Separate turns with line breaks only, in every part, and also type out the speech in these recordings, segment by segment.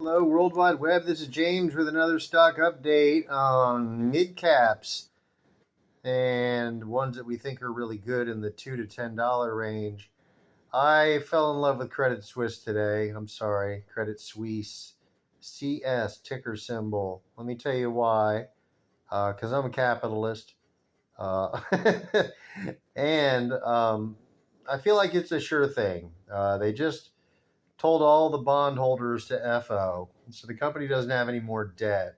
Hello, World Wide Web. This is James with another stock update on mid caps and ones that we think are really good in the $2 to $10 range. I fell in love with Credit Suisse today. I'm sorry, Credit Suisse, CS ticker symbol. Let me tell you why. Because I'm a capitalist, uh, and I feel like it's a sure thing. They just told all the bondholders to FO. So the company doesn't have any more debt.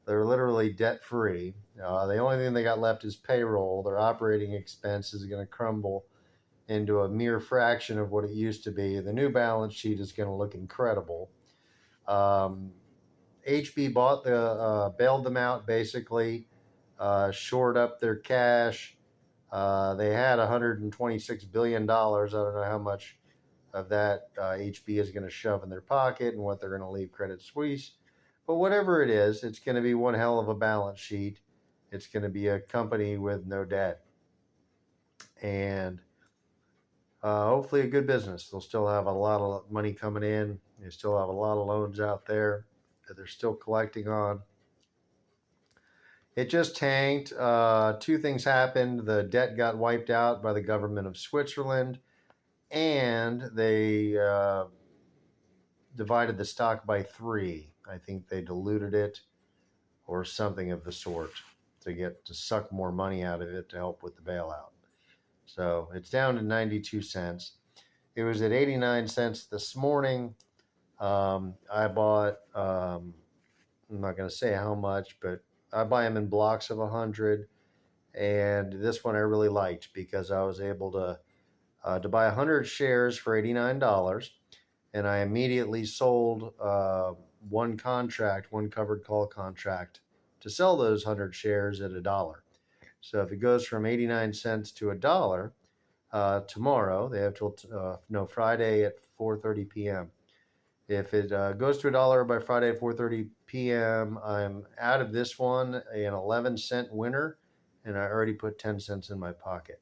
They're literally debt free. The only thing they got left is payroll. Their operating expense is going to crumble into a mere fraction of what it used to be. The new balance sheet is going to look incredible. HB bailed them out basically, shored up their cash. They had $126 billion. I don't know how much of that HB is going to shove in their pocket and what they're going to leave Credit Suisse. But whatever it is, it's going to be one hell of a balance sheet. It's going to be a company with no debt. And hopefully a good business. They'll still have a lot of money coming in. They still have a lot of loans out there that they're still collecting on. It just tanked. Two things happened. The debt got wiped out by the government of Switzerland, and they divided the stock by 3. I think they diluted it or something of the sort to suck more money out of it to help with the bailout. So it's down to 92 cents. It was at 89 cents this morning. I bought, I'm not going to say how much, but I buy them in blocks of 100. And this one I really liked because I was able to buy 100 shares for $89. And I immediately sold one covered call contract to sell those 100 shares at $1. So if it goes from 89 cents to $1 tomorrow, they have till Friday at 4:30 p.m. If it goes to $1 by Friday at 4:30 p.m., I'm out of this one an 11-cent winner, and I already put 10 cents in my pocket,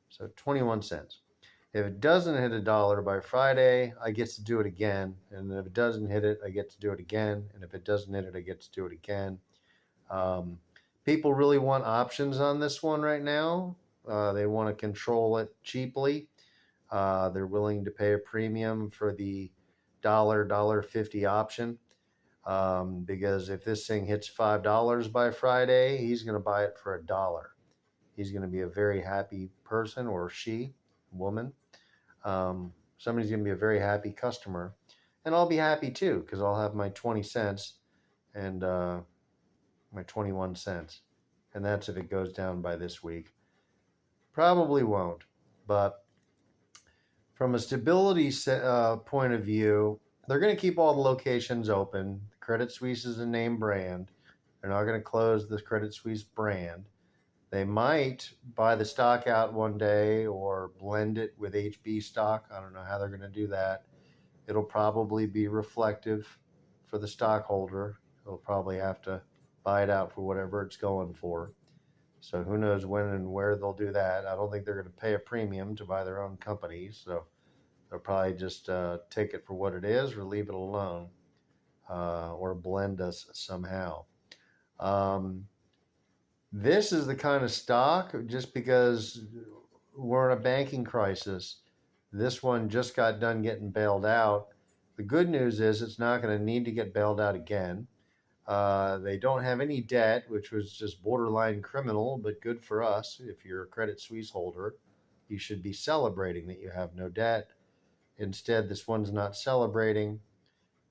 so 21 cents. If it doesn't hit $1 by Friday, I get to do it again. And if it doesn't hit it, I get to do it again. And if it doesn't hit it, I get to do it again. People really want options on this one right now. They want to control it cheaply. They're willing to pay a premium for the $1.50 option. Because if this thing hits $5 by Friday, he's going to buy it for $1. He's going to be a very happy person, or woman. Somebody's going to be a very happy customer, and I'll be happy too because I'll have my 20 cents and my 21 cents, and that's if it goes down by this week. Probably won't, but from a stability point of view, they're going to keep all the locations open. Credit Suisse is a name brand. They're not going to close the Credit Suisse brand. They might buy the stock out one day or blend it with HB stock. I don't know how they're going to do that. It'll probably be reflective for the stockholder. They'll probably have to buy it out for whatever it's going for. So who knows when and where they'll do that. I don't think they're going to pay a premium to buy their own company. So they'll probably just take it for what it is or leave it alone or blend us somehow. This is the kind of stock, just because we're in a banking crisis, this one just got done getting bailed out. The good news is it's not going to need to get bailed out again. They don't have any debt, which was just borderline criminal, but good for us. If you're a Credit Suisse holder, you should be celebrating that you have no debt. Instead, this one's not celebrating.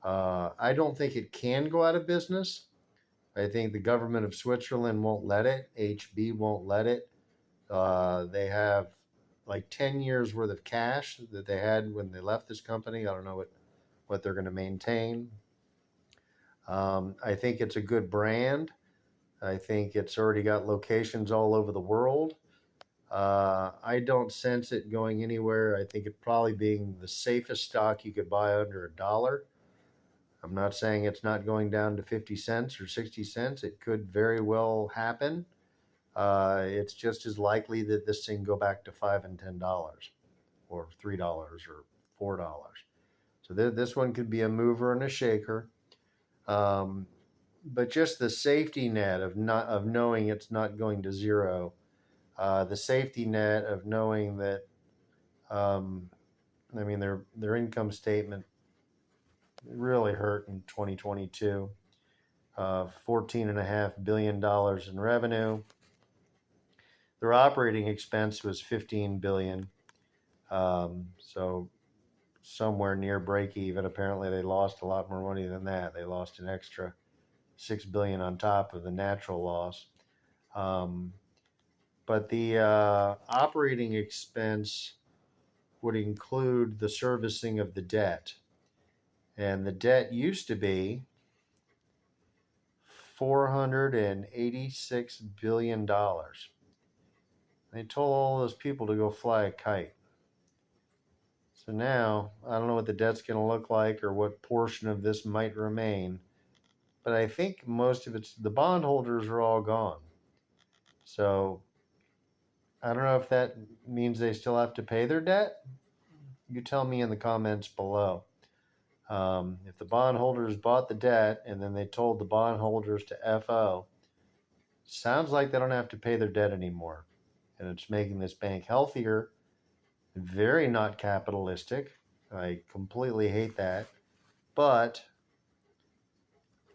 I don't think it can go out of business. I think the government of Switzerland won't let it. HB won't let it. They have like 10 years worth of cash that they had when they left this company. I don't know what they're going to maintain. I think it's a good brand. I think it's already got locations all over the world. I don't sense it going anywhere. I think it probably being the safest stock you could buy under $1. I'm not saying it's not going down to 50 cents or 60 cents. It could very well happen. It's just as likely that this thing go back to $5 and $10 or $3 or $4. So this one could be a mover and a shaker. But just the safety net of knowing it's not going to zero, the safety net of knowing that, um, I mean, their income statement really hurt in 2022. $14.5 billion in revenue. Their operating expense was 15 billion. So somewhere near break even. Apparently, they lost a lot more money than that. They lost an extra 6 billion on top of the natural loss. Um, but the operating expense would include the servicing of the debt, and the debt used to be $486 billion. They told all those people to go fly a kite. So now, I don't know what the debt's going to look like or what portion of this might remain, but I think most of it's the bondholders are all gone. So I don't know if that means they still have to pay their debt. You tell me in the comments below. If the bondholders bought the debt and then they told the bondholders to FO, sounds like they don't have to pay their debt anymore. And it's making this bank healthier, very not capitalistic. I completely hate that. But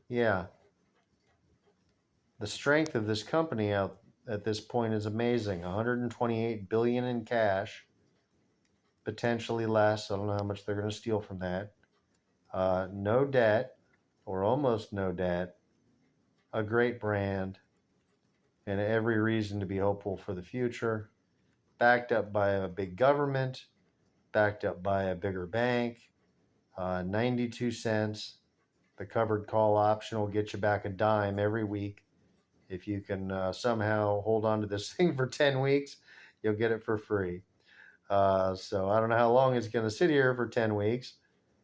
yeah, the strength of this company out at this point is amazing. 128 billion in cash, potentially less. I don't know how much they're going to steal from that. No debt, or almost no debt. A great brand, and every reason to be hopeful for the future. Backed up by a big government, backed up by a bigger bank. 92 cents. The covered call option will get you back a dime every week. If you can somehow hold on to this thing for 10 weeks, you'll get it for free. So I don't know how long it's going to sit here for 10 weeks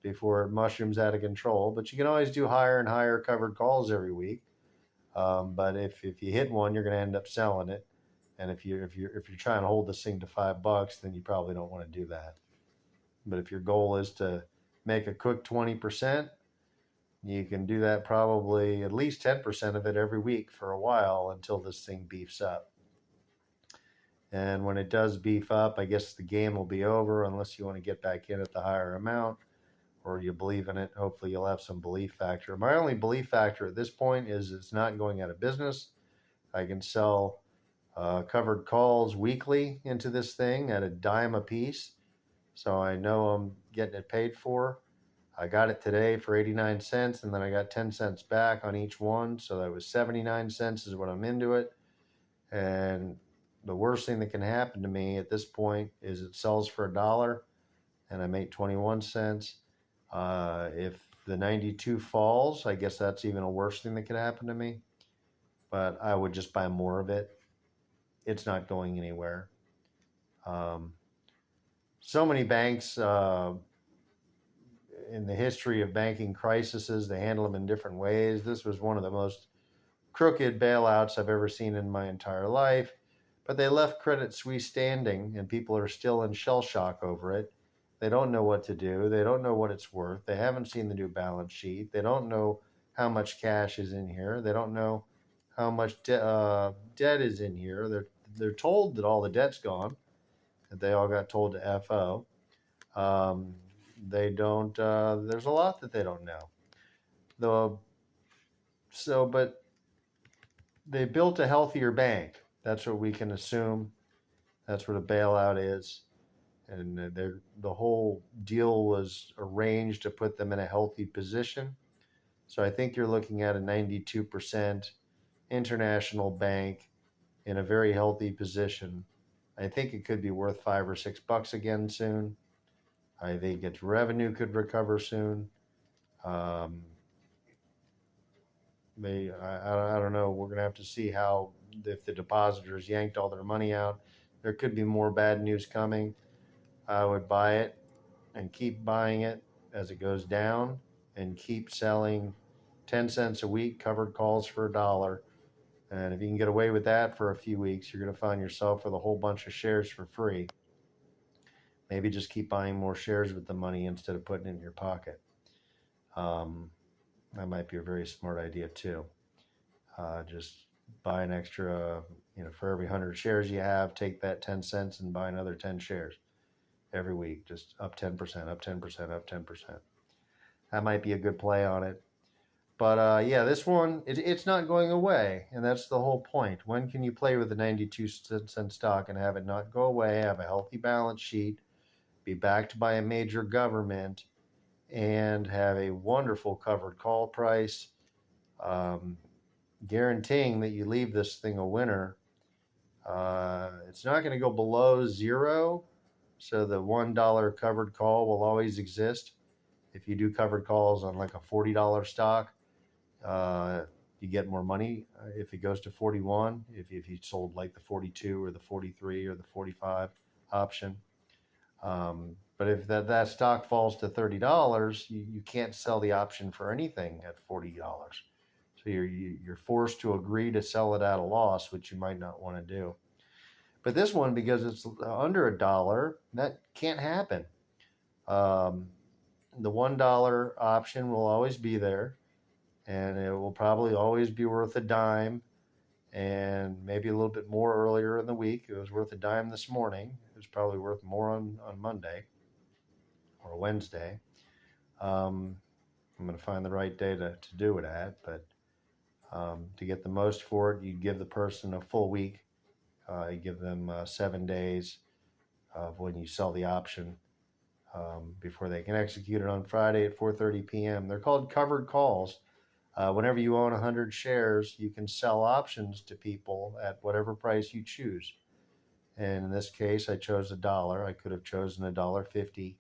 before it mushrooms out of control, but you can always do higher and higher covered calls every week. But if you hit one, you're going to end up selling it. And if you're trying to hold this thing to $5, then you probably don't want to do that. But if your goal is to make a quick 20%, you can do that probably at least 10% of it every week for a while until this thing beefs up. And when it does beef up, I guess the game will be over unless you want to get back in at the higher amount or you believe in it. Hopefully you'll have some belief factor. My only belief factor at this point is it's not going out of business. I can sell covered calls weekly into this thing at a dime a piece. So I know I'm getting it paid for. I got it today for 89 cents, and then I got 10 cents back on each one. So that was 79 cents is what I'm into it. And the worst thing that can happen to me at this point is it sells for $1 and I make 21 cents. If the 92 falls, I guess that's even a worse thing that could happen to me. But I would just buy more of it. It's not going anywhere. So many banks in the history of banking crises, they handle them in different ways. This was one of the most crooked bailouts I've ever seen in my entire life. But they left Credit Suisse standing, and people are still in shell shock over it. They don't know what to do. They don't know what it's worth. They haven't seen the new balance sheet. They don't know how much cash is in here. They don't know how much debt is in here. They're told that all the debt's gone. That they all got told to FO. They don't. There's a lot that they don't know. But they built a healthier bank. That's what we can assume. That's what a bailout is. And the whole deal was arranged to put them in a healthy position. So I think you're looking at a 92% international bank in a very healthy position. I think it could be worth $5 or $6 again soon. I think its revenue could recover soon. I don't know. We're going to have to see how, if the depositors yanked all their money out. There could be more bad news coming. I would buy it and keep buying it as it goes down and keep selling 10 cents a week covered calls for $1. And if you can get away with that for a few weeks, you're going to find yourself with a whole bunch of shares for free. Maybe just keep buying more shares with the money instead of putting it in your pocket. That might be a very smart idea too. Just buy an extra, for every 100 shares you have, take that 10 cents and buy another 10 shares every week. Just up 10%, up 10%, up 10%. That might be a good play on it. But yeah, this one, it's not going away. And that's the whole point. When can you play with the 92-cent stock and have it not go away, have a healthy balance sheet, be backed by a major government, and have a wonderful covered call price, um, guaranteeing that you leave this thing a winner? It's not going to go below zero. So the $1 covered call will always exist. If you do covered calls on like a $40 stock, you get more money if it goes to 41. If you sold like the 42 or the 43 or the 45 option. But if that stock falls to $30, you can't sell the option for anything at $40. So you're forced to agree to sell it at a loss, which you might not want to do. But this one, because it's under $1, that can't happen. The $1 option will always be there, and it will probably always be worth a dime, and maybe a little bit more earlier in the week. It was worth a dime this morning. It was probably worth more on Monday or Wednesday. I'm going to find the right day to do it at, but to get the most for it, you give the person a full week. You give them 7 days of when you sell the option before they can execute it on Friday at 4:30 p.m. They're called covered calls. Whenever you own 100 shares, you can sell options to people at whatever price you choose. And in this case, I chose $1. I could have chosen $1.50.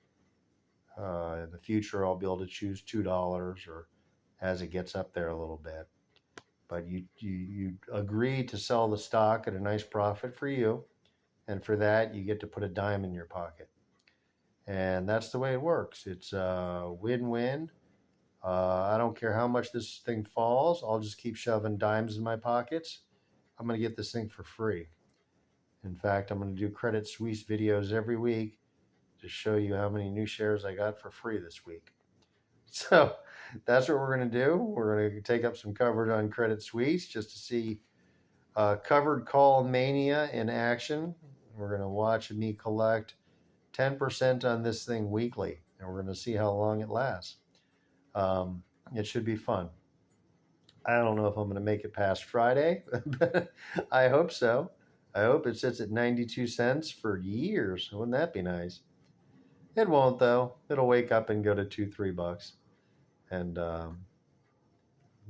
In the future, I'll be able to choose $2 or as it gets up there a little bit. But you agree to sell the stock at a nice profit for you. And for that, you get to put a dime in your pocket. And that's the way it works. It's a win-win. I don't care how much this thing falls. I'll just keep shoving dimes in my pockets. I'm going to get this thing for free. In fact, I'm going to do Credit Suisse videos every week to show you how many new shares I got for free this week. So that's what we're going to do. We're going to take up some coverage on Credit Suisse just to see covered call mania in action. We're going to watch me collect 10% on this thing weekly, and we're going to see how long it lasts. It should be fun. I don't know if I'm going to make it past Friday, but I hope so. I hope it sits at 92 cents for years. Wouldn't that be nice? It won't, though. It'll wake up and go to $2-3. And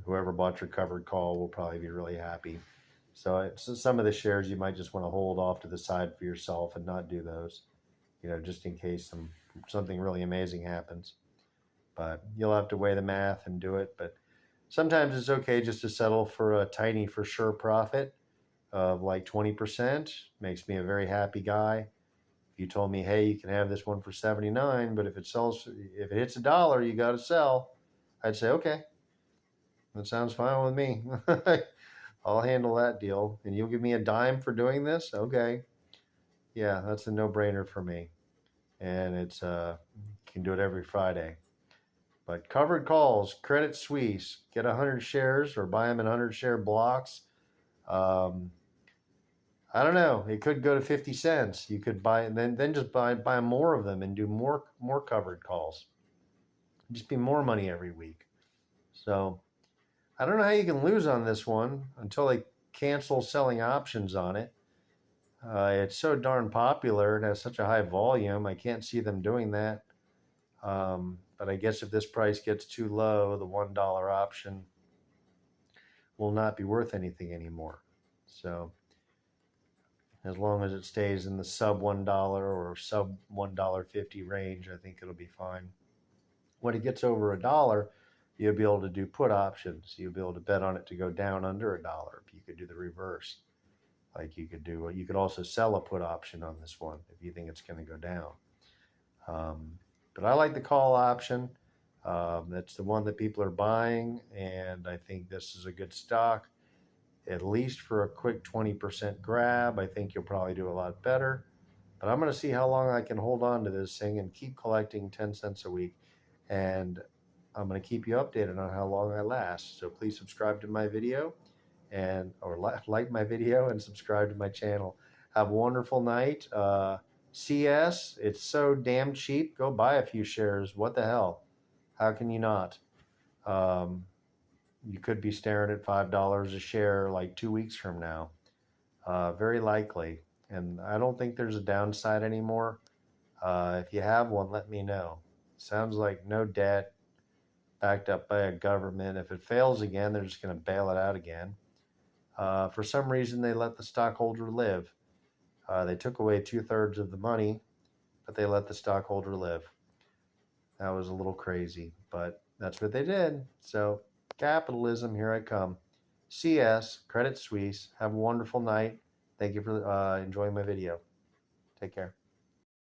whoever bought your covered call will probably be really happy. So some of the shares you might just want to hold off to the side for yourself and not do those, just in case something really amazing happens. But you'll have to weigh the math and do it. But sometimes it's okay just to settle for a tiny for sure profit of like 20%. Makes me a very happy guy. If you told me, hey, you can have this one for 79, but if it hits $1, you got to sell, I'd say, okay, that sounds fine with me. I'll handle that deal. And you'll give me a dime for doing this? Okay. Yeah, that's a no-brainer for me. And it's you can do it every Friday. But covered calls, Credit Suisse, get 100 shares or buy them in 100 share blocks. I don't know. It could go to 50 cents. You could buy and then just buy more of them and do more covered calls. Just be more money every week. So I don't know how you can lose on this one until they cancel selling options on it. It's so darn popular and has such a high volume. I can't see them doing that. But I guess if this price gets too low, the $1 option will not be worth anything anymore. So as long as it stays in the sub $1 or sub $1.50 range, I think it'll be fine. When it gets over $1, you'll be able to do put options. You'll be able to bet on it to go down under $1. You could do the reverse. Like you could also sell a put option on this one if you think it's going to go down. But I like the call option. That's the one that people are buying, and I think this is a good stock. At least for a quick 20% grab, I think you'll probably do a lot better. But I'm going to see how long I can hold on to this thing and keep collecting 10 cents a week. And I'm going to keep you updated on how long I last. So please subscribe to my video or like my video and subscribe to my channel. Have a wonderful night. CS, it's so damn cheap. Go buy a few shares. What the hell? How can you not? You could be staring at $5 a share like 2 weeks from now. Very likely. And I don't think there's a downside anymore. If you have one, let me know. Sounds like no debt, backed up by a government. If it fails again, they're just going to bail it out again. For some reason, they let the stockholder live. They took away 2/3 of the money, but they let the stockholder live. That was a little crazy, but that's what they did. So capitalism, here I come. CS, Credit Suisse. Have a wonderful night. Thank you for enjoying my video. Take care.